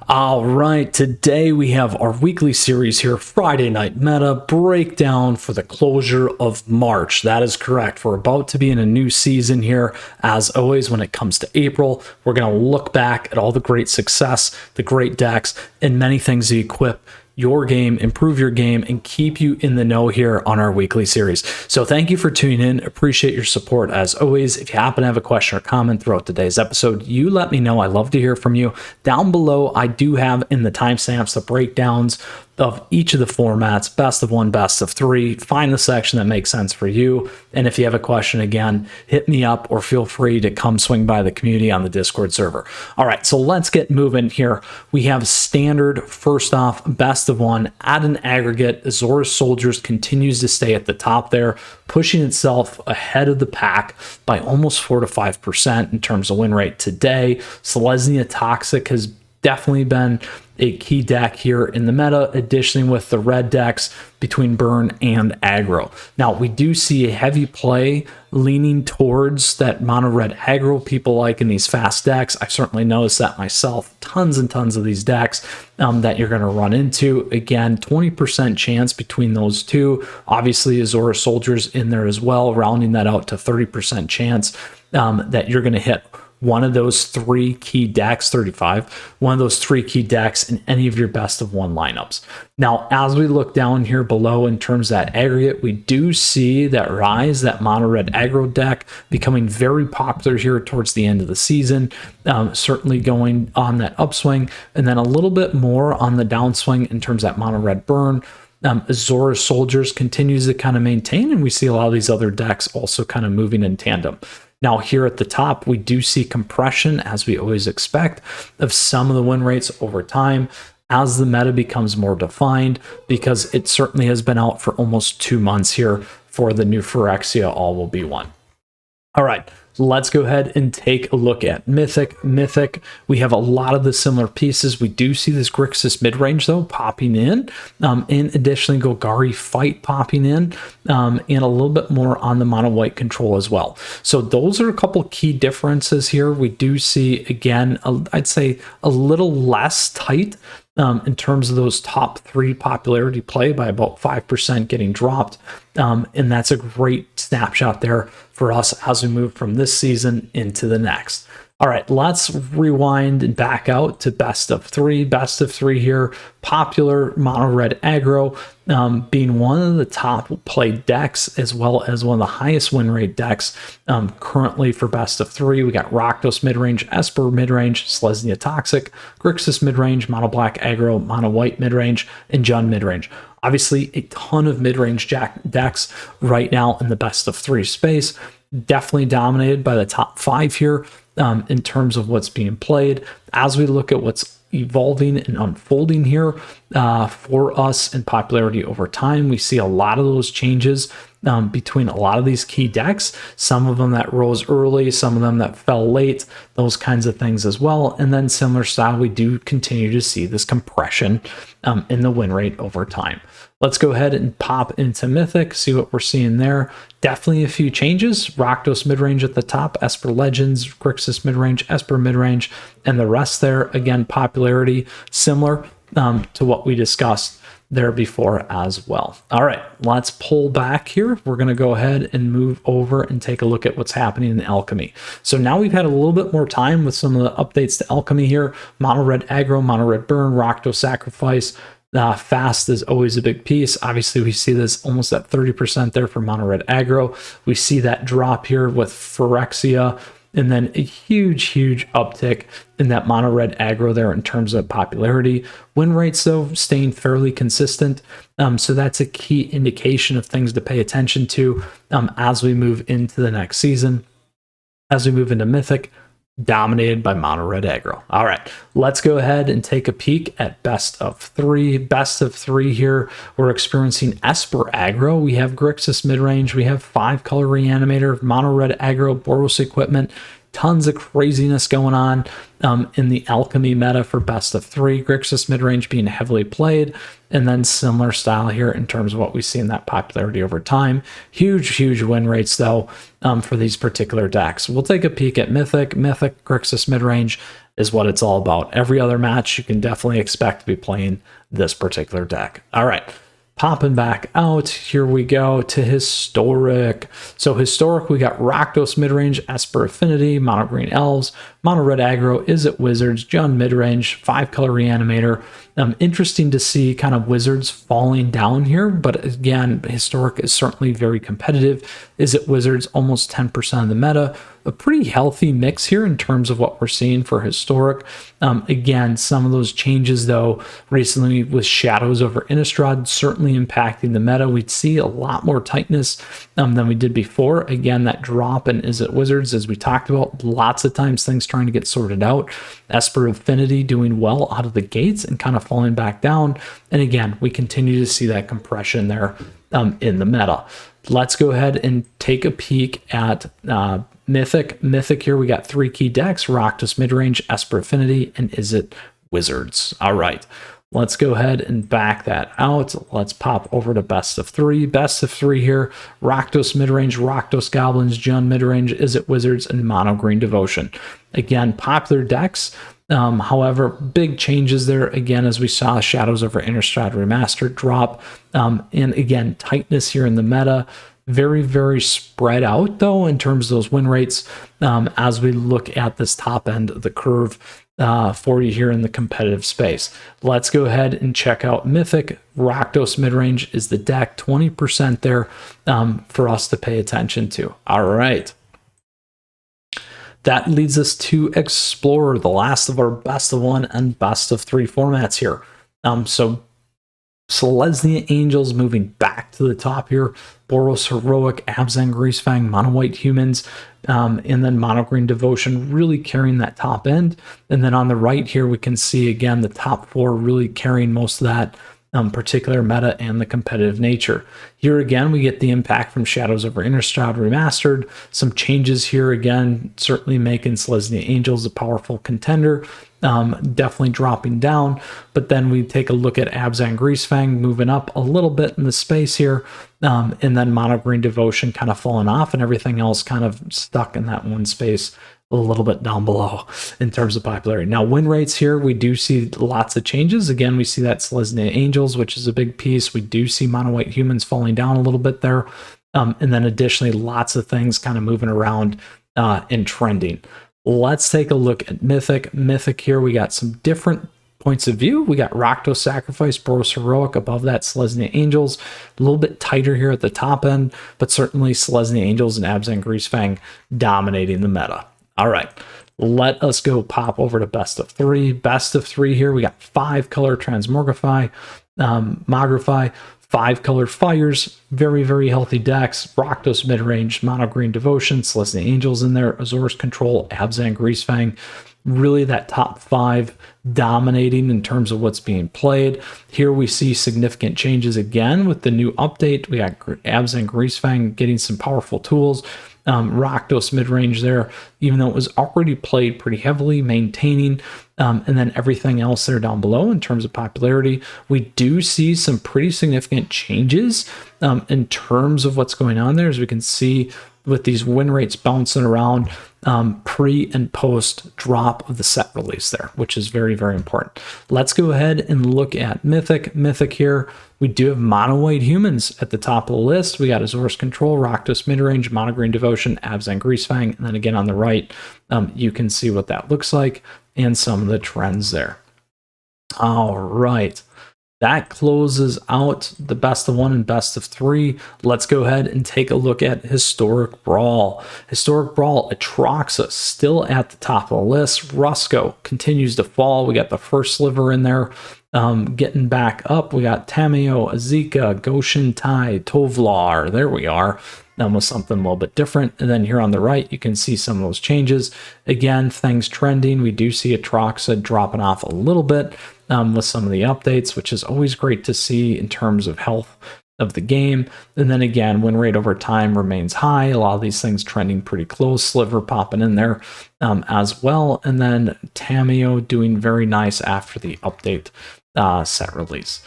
All right, today we have our weekly series here, Friday Night Meta breakdown for the closure of March. That is correct. We're about to be in a new season here. As always, when it comes to April, we're going to look back at all the great success, the great decks, and many things to equip your game, improve your game, and keep you in the know here on our weekly series. So thank you for tuning in. Appreciate your support as always. If you happen to have a question or comment throughout today's episode, you let me know. I love to hear from you. Down below, I do have in the timestamps the breakdowns of each of the formats, best of one, best of three. Find the section that makes sense for you. And if you have a question, again, hit me up or feel free to come swing by the community on the Discord server. All right, so let's get moving here. We have standard, first off, best of one at an aggregate. Azorus Soldiers continues to stay at the top there, pushing itself ahead of the pack by almost 4 to 5% in terms of win rate today. Selesnya Toxic has definitely been a key deck here in the meta, additionally with the red decks between burn and aggro. Now, we do see a heavy play leaning towards that mono red aggro people like in these fast decks. I've certainly noticed that myself. Tons and tons of these decks that you're going to run into. Again, 20% chance between those two. Obviously, Azorus Soldiers in there as well, rounding that out to 30% chance that you're going to hit one of those three key decks, 35, one of those three key decks in any of your best of one lineups. Now, as we look down here below in terms of that aggregate, we do see that Rise, that mono red aggro deck, becoming very popular here towards the end of the season, certainly going on that upswing, and then a little bit more on the downswing in terms of that mono red burn. Azorus Soldiers continues to kind of maintain, and we see a lot of these other decks also kind of moving in tandem. Now, here at the top, we do see compression, as we always expect, of some of the win rates over time as the meta becomes more defined, because it certainly has been out for almost 2 months here for the new Phyrexia All Will Be One. All right, let's go ahead and take a look at Mythic. We have a lot of the similar pieces. We do see this Grixis mid-range, though, popping in. And additionally, Golgari Fight popping in. And a little bit more on the mono-white control as well. So those are a couple key differences here. We do see, again, I'd say a little less tight in terms of those top three popularity play by about 5% getting dropped. And that's a great snapshot there for us as we move from this season into the next. All right, let's rewind and back out to best of three. Best of three here, popular mono red aggro being one of the top played decks, as well as one of the highest win rate decks currently for best of three. We got Rakdos midrange, Esper midrange, Selesnya Toxic, Grixis midrange, mono black aggro, mono white midrange, and Jund midrange. Obviously, a ton of midrange decks right now in the best of three space. Definitely dominated by the top five here in terms of what's being played. As we look at what's evolving and unfolding here for us in popularity over time, we see a lot of those changes between a lot of these key decks, some of them that rose early, some of them that fell late, those kinds of things as well. And then similar style, we do continue to see this compression in the win rate over time. Let's go ahead and pop into Mythic, see what we're seeing there. Definitely a few changes. Rakdos midrange at the top, Esper Legends, Grixis midrange, Esper midrange, and the rest there. Again, popularity similar to what we discussed there before as well. All right, let's pull back here. We're going to go ahead and move over and take a look at what's happening in Alchemy. So now we've had a little bit more time with some of the updates to Alchemy here. Mono red aggro, mono red burn, Rakdos sacrifice. Fast is always a big piece. Obviously, we see this almost at 30% there for mono red aggro. We see that drop here with Phyrexia, and then a huge uptick in that mono red aggro there in terms of popularity. Win rates, though, staying fairly consistent. So that's a key indication of things to pay attention to as we move into the next season. As we move into Mythic, dominated by mono red aggro. All right, let's go ahead and take a peek at best of three. Best of three here, we're experiencing Esper aggro. We have Grixis midrange. We have 5-color reanimator, mono red aggro, Boros equipment. Tons of craziness going on in the Alchemy meta for best of three. Grixis midrange being heavily played, and then similar style here in terms of what we see in that popularity over time. Huge win rates, though, for these particular decks. We'll take a peek at Mythic, Grixis midrange, is what it's all about. Every other match, you can definitely expect to be playing this particular deck. All right. Popping back out, here we go to Historic. So Historic, we got Rakdos midrange, Esper Affinity, Mono Green Elves, Mono Red Aggro, Izzet Wizards, Jund midrange, 5-color Reanimator. Interesting to see kind of Wizards falling down here, but again, Historic is certainly very competitive. Izzet Wizards, almost 10% of the meta. A pretty healthy mix here in terms of what we're seeing for Historic. Again, some of those changes, though, recently with Shadows over Innistrad certainly impacting the meta. We'd see a lot more tightness than we did before. Again, that drop in Izzet Wizards, as we talked about, lots of times things trying to get sorted out. Esper Affinity doing well out of the gates and kind of falling back down. And again, we continue to see that compression there in the meta. Let's go ahead and take a peek at Mythic. Mythic here, we got 3 key decks, Rakdos midrange, Esper Affinity, and Izzet Wizards. All right, let's go ahead and back that out. Let's pop over to best of 3. Best of 3 here, Rakdos midrange, Rakdos Goblins, Jund midrange, Izzet Wizards, and Mono Green Devotion. Again, popular decks. However, big changes there, again, as we saw Shadows over Innistrad Remastered drop, and again, tightness here in the meta. Very, very spread out, though, in terms of those win rates as we look at this top end of the curve for you here in the competitive space. Let's go ahead and check out Mythic. Rakdos midrange is the deck, 20% there for us to pay attention to. All right. That leads us to Explorer, the last of our best of 1 and best of 3 formats here. So Selesnya Angels moving back to the top here. Boros Heroic, Abzan Greasefang, Mono White Humans, and then Mono Green Devotion really carrying that top end. And then on the right here, we can see again the top 4 really carrying most of that particular meta and the competitive nature. Here again, we get the impact from Shadows over Innistrad Remastered. Some changes here again, certainly making Selesnya Angels a powerful contender. Definitely dropping down, but then we take a look at Abzan Greasefang moving up a little bit in the space here, and then Mono Green Devotion kind of falling off, and everything else kind of stuck in that one space a little bit down below in terms of popularity. Now, win rates here, we do see lots of changes. Again, we see that Selesnya Angels, which is a big piece. We do see Mono White Humans falling down a little bit there, and then additionally, lots of things kind of moving around and trending. Let's take a look at Mythic. Mythic here, we got some different points of view. We got Rakdos Sacrifice, Boros Heroic above that, Selesnya Angels. A little bit tighter here at the top end, but certainly Selesnya Angels and Abzan Greasefang dominating the meta. All right, let us go pop over to best of 3. Best of 3 here, we got 5-color Transmogrify, Mogrify, 5-color Fires, very, very healthy decks. Rakdos midrange, Mono Green Devotion, Selesnya Angels in there, Azor's Control, Abzan Greasefang. Really that top 5 dominating in terms of what's being played. Here we see significant changes again with the new update. We got Abzan Greasefang getting some powerful tools. Rakdos midrange there, even though it was already played pretty heavily, maintaining, and then everything else there down below in terms of popularity. We do see some pretty significant changes in terms of what's going on there, as we can see with these win rates bouncing around pre and post drop of the set release there, which is very, very important. Let's go ahead and look at Mythic. Mythic here, we do have Mono White Humans at the top of the list. We got Azor's Control, Rakdos midrange, Mono Green Devotion, Abzan Greasefang, and then again on the right, you can see what that looks like and some of the trends there. All right. That closes out the best of 1 and best of 3. Let's go ahead and take a look at Historic Brawl. Historic Brawl, Atroxa still at the top of the list. Rusko continues to fall. We got the first sliver in there getting back up. We got Tameo, Azeka, Goshen Tai, Tovlar. There we are. With something a little bit different. And then here on the right, you can see some of those changes. Again, things trending. We do see Atroxa dropping off a little bit with some of the updates, which is always great to see in terms of health of the game. And then again, win rate over time remains high. A lot of these things trending pretty close. Sliver popping in there as well. And then Tameo doing very nice after the update set release.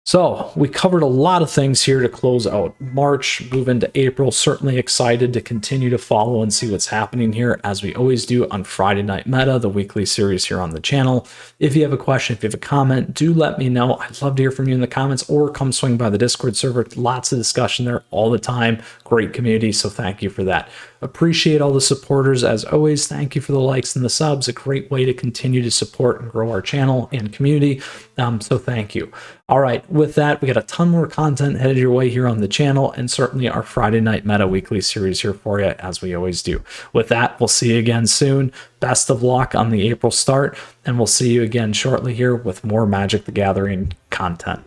So we covered a lot of things here to close out March, move into April. Certainly excited to continue to follow and see what's happening here, as we always do on Friday Night Meta, the weekly series here on the channel. If you have a question, if you have a comment, do let me know. I'd love to hear from you in the comments, or come swing by the Discord server. Lots of discussion there all the time. Great community, so thank you for that. Appreciate all the supporters as always. Thank you for the likes and the subs. A great way to continue to support and grow our channel and community. So thank you. All right, with that, we got a ton more content headed your way here on the channel, and certainly our Friday Night Meta weekly series here for you, as we always do. With that, we'll see you again soon. Best of luck on the April start, and we'll see you again shortly here with more Magic the Gathering content.